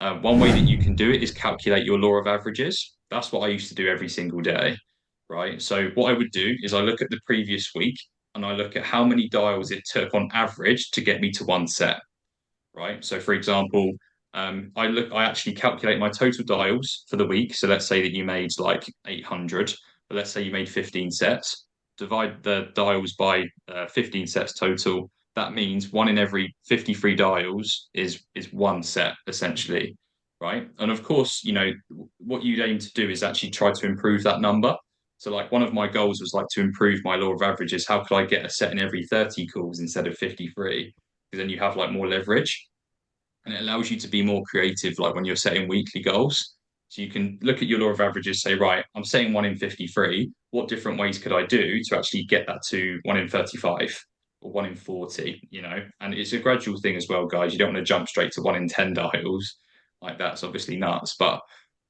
One way that you can do it is calculate your law of averages. That's what I used to do every single day, right? So what I would do is I look at the previous week and I look at how many dials it took on average to get me to one set, right? So for example, I actually calculate my total dials for the week. So let's say that you made like 800, but let's say you made 15 sets. Divide the dials by 15 sets total. That means one in every 53 dials is one set essentially, right? And of course, what you'd aim to do is actually try to improve that number. So like one of my goals was like to improve my law of averages. How could I get a set in every 30 calls instead of 53? Because then you have like more leverage and it allows you to be more creative like when you're setting weekly goals. So you can look at your law of averages, say, right, I'm setting one in 53. What different ways could I do to actually get that to one in 35 or one in 40, And it's a gradual thing as well, guys. You don't want to jump straight to one in 10 dials. Like that's obviously nuts. But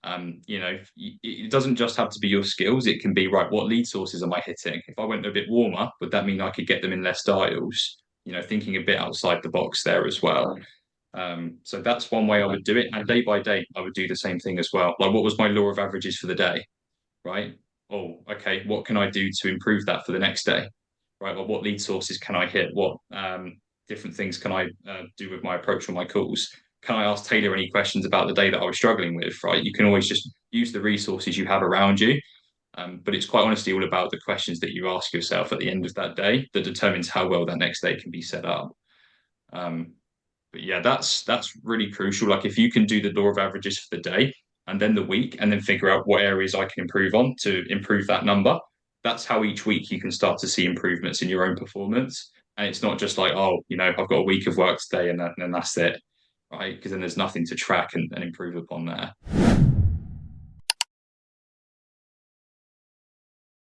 it doesn't just have to be your skills. It can be, right, what lead sources am I hitting? If I went a bit warmer, would that mean I could get them in less dials? Thinking a bit outside the box there as well. So that's one way I would do it. And day by day, I would do the same thing as well. Like, what was my law of averages for the day? Right. Oh, okay. What can I do to improve that for the next day? Right. Well, what lead sources can I hit? What different things can I do with my approach or my calls? Can I ask Taylor any questions about the day that I was struggling with? Right. You can always just use the resources you have around you. But it's quite honestly all about the questions that you ask yourself at the end of that day that determines how well that next day can be set up. Um, but yeah, that's really crucial. Like if you can do the law of averages for the day and then the week, and then figure out what areas I can improve on to improve that number, that's how each week you can start to see improvements in your own performance. And it's not just like, oh, I've got a week of work today and that's it, right? Because then there's nothing to track and improve upon there.